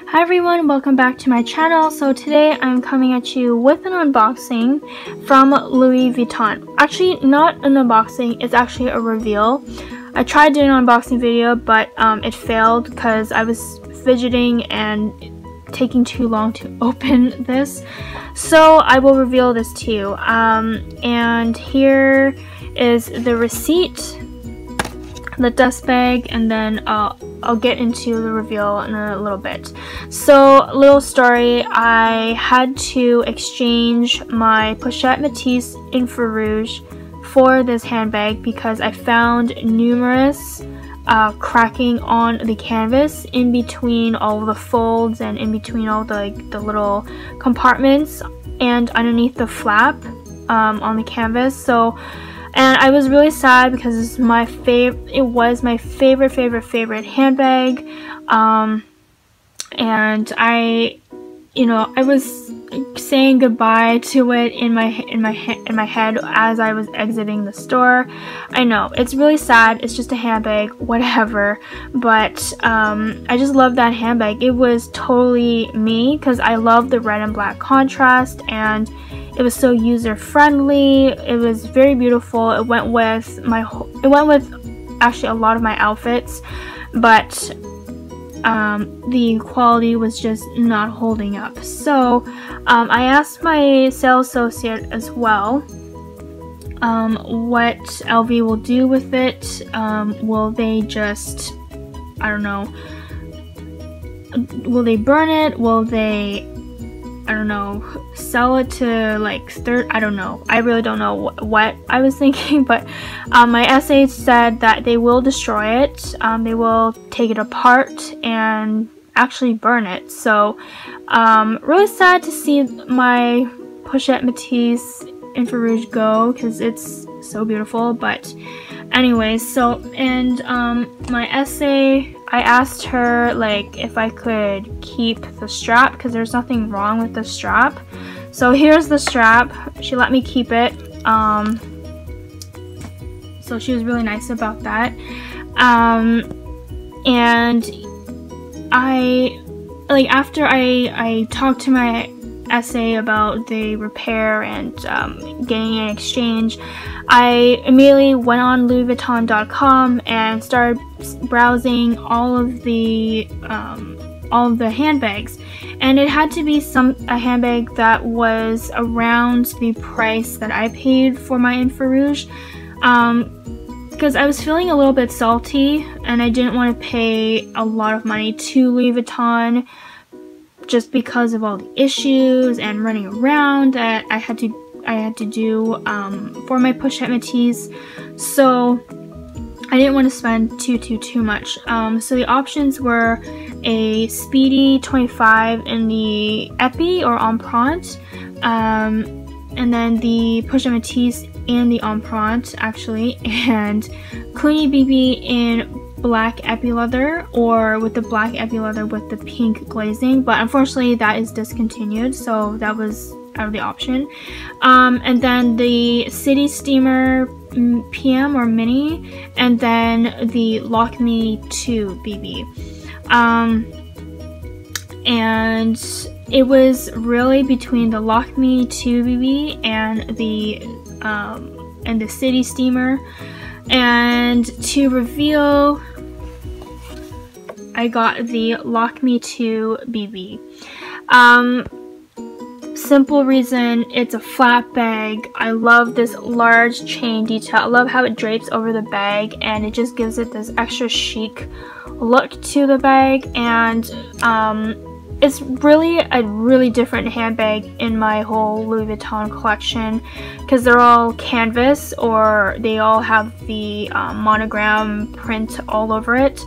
Hi everyone, welcome back to my channel. So today I'm coming at you with an unboxing from Louis Vuitton. Actually, not an unboxing, it's actually a reveal. I tried doing an unboxing video, but it failed because I was fidgeting and taking too long to open this. So I will reveal this to you. And here is the receipt, the dust bag, and then I'll get into the reveal in a little bit. So, little story, I had to exchange my Pochette Metis Infra Rouge for this handbag because I found numerous cracking on the canvas in between all the folds and in between all the little compartments and underneath the flap on the canvas. So, and I was really sad because it's my it was my favorite handbag, and I was saying goodbye to it in my head as I was exiting the store. I know it's really sad. It's just a handbag, whatever. But I just love that handbag. It was totally me because I love the red and black contrast, and it was so user friendly. It was very beautiful. It went with actually a lot of my outfits, but the quality was just not holding up. So I asked my sales associate as well what LV will do with it. Will they just, I don't know, will they burn it? Will they, I don't know, sell it to like I don't know. I really don't know what I was thinking, but my essay said that they will destroy it. They will take it apart and actually burn it. So really sad to see my Pochette Metis Infra Rouge go because it's so beautiful. But anyways, so, and my essay, I asked her like if I could keep the strap because there's nothing wrong with the strap. So here's the strap. She let me keep it. So she was really nice about that. And after I talked to my essay about the repair and getting an exchange, I immediately went on LouisVuitton.com and started browsing all of the handbags, and it had to be a handbag that was around the price that I paid for my Infra Rouge, because I was feeling a little bit salty and I didn't want to pay a lot of money to Louis Vuitton just because of all the issues and running around that I had to do for my Pochette Metis. So I didn't want to spend too much. So the options were a Speedy 25 in the Epi or Empreinte, and then the Pochette Metis in the Empreinte actually, and Cluny BB in black epi leather, or with the black epi leather with the pink glazing, but unfortunately that is discontinued, so that was out of the option. And then the City Steamer PM or Mini, and then the Lock Me 2 BB. And it was really between the Lock Me 2 BB and the City Steamer. And to reveal, I got the Lock Me 2 BB. Simple reason, it's a flat bag. I love this large chain detail. I love how it drapes over the bag, and it just gives it this extra chic look to the bag. And it's really a really different handbag in my whole Louis Vuitton collection because they're all canvas, or they all have the monogram print all over it,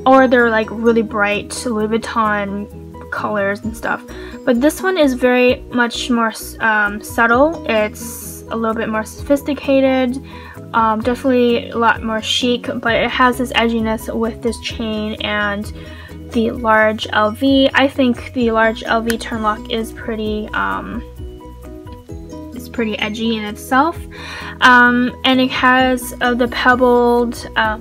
or they're like really bright Louis Vuitton colors and stuff. But this one is very much more subtle. It's a little bit more sophisticated, definitely a lot more chic, but it has this edginess with this chain and the large LV. I think the large LV turn lock is pretty edgy in itself, and it has the pebbled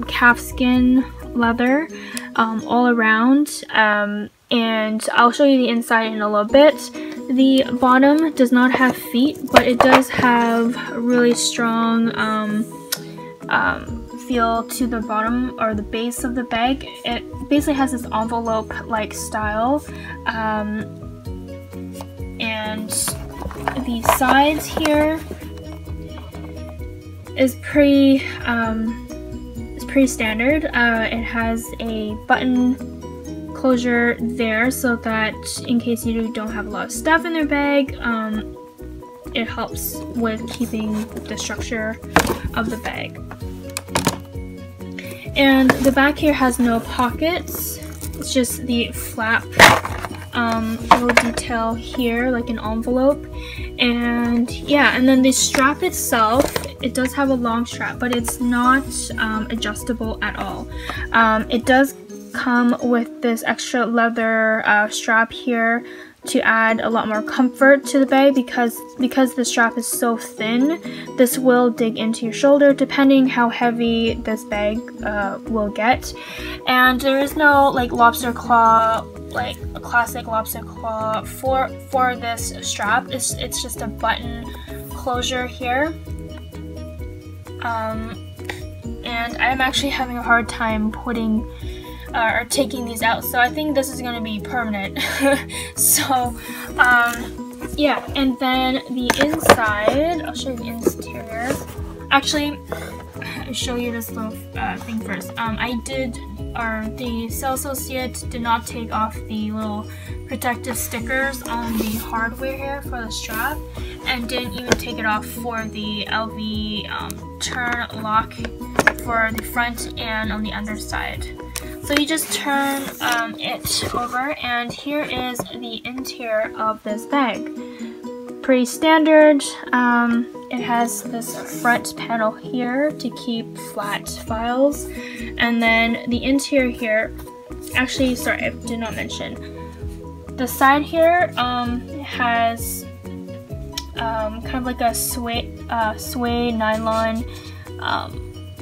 calfskin leather, all around, and I'll show you the inside in a little bit. The bottom does not have feet, but it does have a really strong feel to the bottom or the base of the bag. It basically has this envelope-like style, and the sides here is pretty standard. It has a button closure there so that in case you don't have a lot of stuff in their bag, it helps with keeping the structure of the bag. And the back here has no pockets. It's just the flap little detail here, like an envelope. And yeah, and then the strap itself, it does have a long strap, but it's not adjustable at all. It does come with this extra leather strap here to add a lot more comfort to the bag, because the strap is so thin, this will dig into your shoulder depending how heavy this bag will get. And there is no like lobster claw, like a classic lobster claw for this strap. It's just a button closure here. And I'm actually having a hard time putting or taking these out, so I think this is gonna be permanent. So yeah, and then the inside, I'll show you the interior. Actually, I'll show you this little thing first. The sales associate did not take off the little protective stickers on the hardware here for the strap, and didn't even take it off for the LV turn lock for the front and on the underside. So you just turn it over, and here is the interior of this bag. Pretty standard. It has this front panel here to keep flat files, and then the interior here, actually, sorry, I did not mention. The side here has kind of like a suede nylon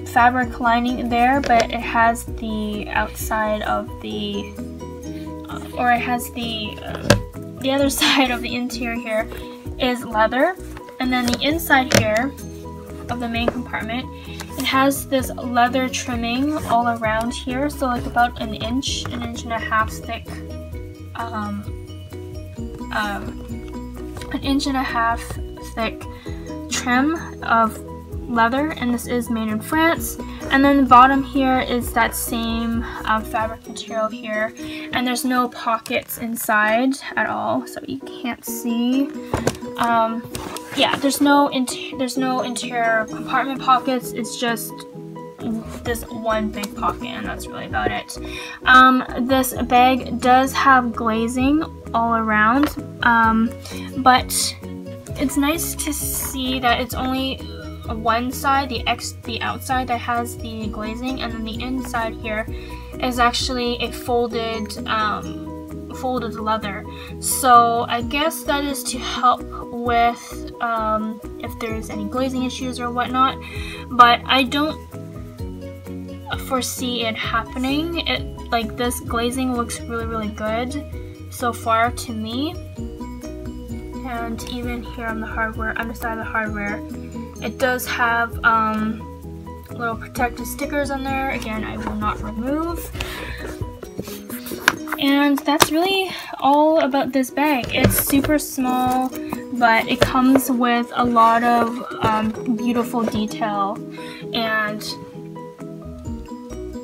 fabric lining there, but it has the outside of the, or it has the other side of the interior here is leather, and then the inside here of the main compartment, it has this leather trimming all around here, so like about an inch and a half thick, an inch and a half thick trim of leather, and this is made in France. And then the bottom here is that same fabric material here, and there's no pockets inside at all, so you can't see. Yeah, there's no interior compartment pockets. It's just this one big pocket, and that's really about it. This bag does have glazing all around, but it's nice to see that it's only one side, the outside, that has the glazing, and then the inside here is actually a folded leather. So I guess that is to help with if there's any glazing issues or whatnot, but I don't foresee it happening. Like, this glazing looks really good so far to me. And even here on the hardware, underside of the hardware, it does have little protective stickers on there. Again, I will not remove. And that's really all about this bag. It's super small, but it comes with a lot of beautiful detail. And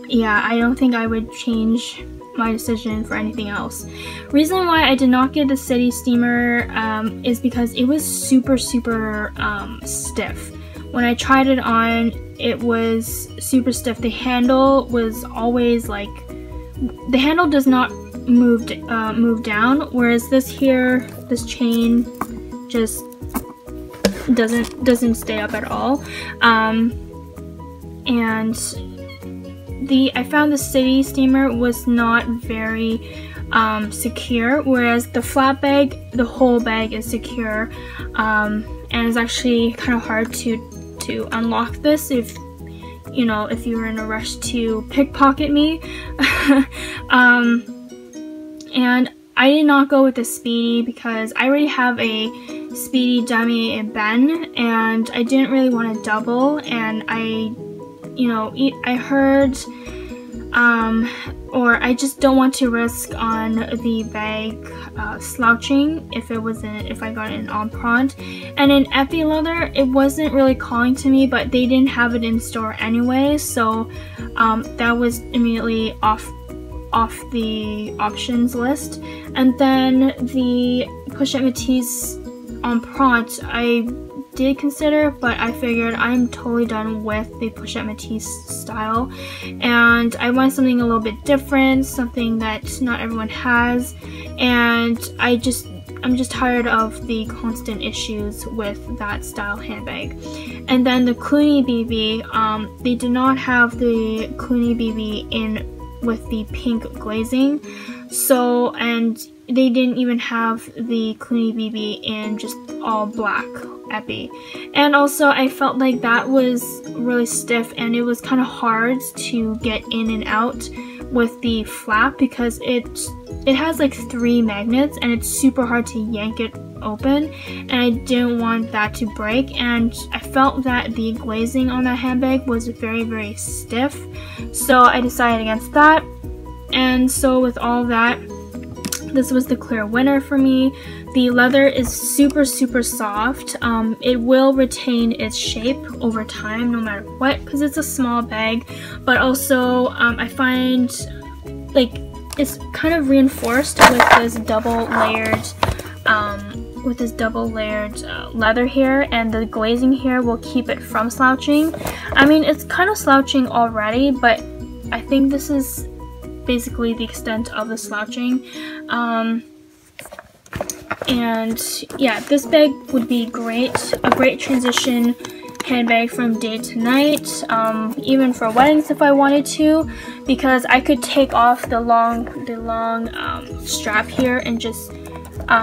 yeah, I don't think I would change my decision for anything else. Reason why I did not get the city steamer is because it was super stiff. When I tried it on, it was super stiff. The handle was always like, the handle does not move down, whereas this here, this chain just doesn't stay up at all. And I found the city steamer was not very secure, whereas the flat bag, the whole bag is secure, and it's actually kind of hard to unlock this if you know, if you were in a rush to pickpocket me. And I did not go with the Speedy because I already have a Speedy dummy in Ben, and I didn't really want to double, and I heard, or I just don't want to risk on the bag slouching if I got it in Empreinte. And in Epi leather, it wasn't really calling to me, but they didn't have it in store anyway, so that was immediately off the options list. And then the Pochette Metis Empreinte I did consider, but I figured I'm totally done with the Pochette Metis style, and I want something a little bit different, something that not everyone has, and I'm just tired of the constant issues with that style handbag. And then the Cluny BB, they did not have the Cluny BB in with the pink glazing, so, and they didn't even have the Cluny BB in just all black Epi. And also I felt like that was really stiff, and it was kind of hard to get in and out with the flap because it has like 3 magnets, and it's super hard to yank it open, and I didn't want that to break, and I felt that the glazing on that handbag was very, very stiff, so I decided against that. And so with all that, this was the clear winner for me. The leather is super, super soft. It will retain its shape over time no matter what, because it's a small bag, but also I find like it's kind of reinforced with this double layered leather here, and the glazing here will keep it from slouching. I mean, it's kind of slouching already, but I think this is basically the extent of the slouching. And yeah, this bag would be a great transition handbag from day to night, even for weddings if I wanted to, because I could take off the long strap here and just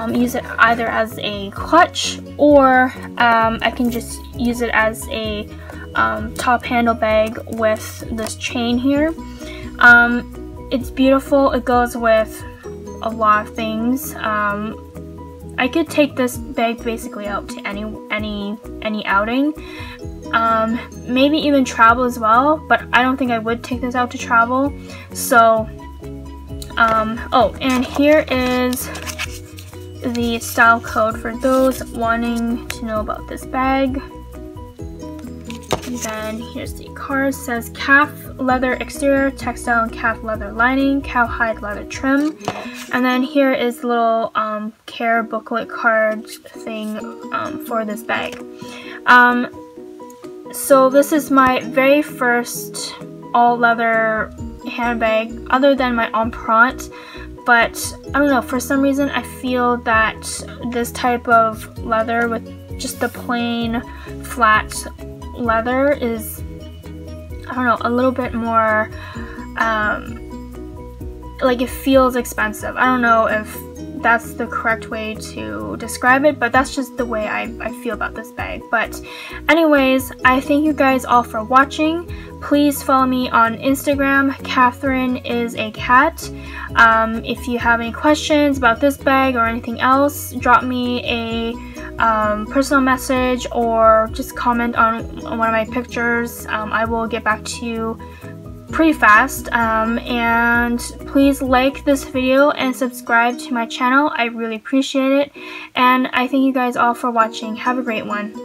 use it either as a clutch, or I can just use it as a top handle bag with this chain here. It's beautiful. It goes with a lot of things. I could take this bag basically out to any outing, maybe even travel as well, but I don't think I would take this out to travel. So oh, and here is the style code for those wanting to know about this bag. And then here's the card. It says calf leather exterior, textile and calf leather lining, cowhide leather trim. And then here is the little care booklet card thing for this bag. So this is my very first all leather handbag other than my Empreinte, but I don't know, for some reason I feel that this type of leather with just the plain flat leather is, I don't know, a little bit more like it feels expensive. I don't know if that's the correct way to describe it, but that's just the way I feel about this bag. But anyways, I thank you guys all for watching. Please follow me on Instagram. Catherine is a cat. If you have any questions about this bag or anything else, drop me a personal message or just comment on one of my pictures. I will get back to you pretty fast, and please like this video and subscribe to my channel. I really appreciate it, and I thank you guys all for watching. Have a great one.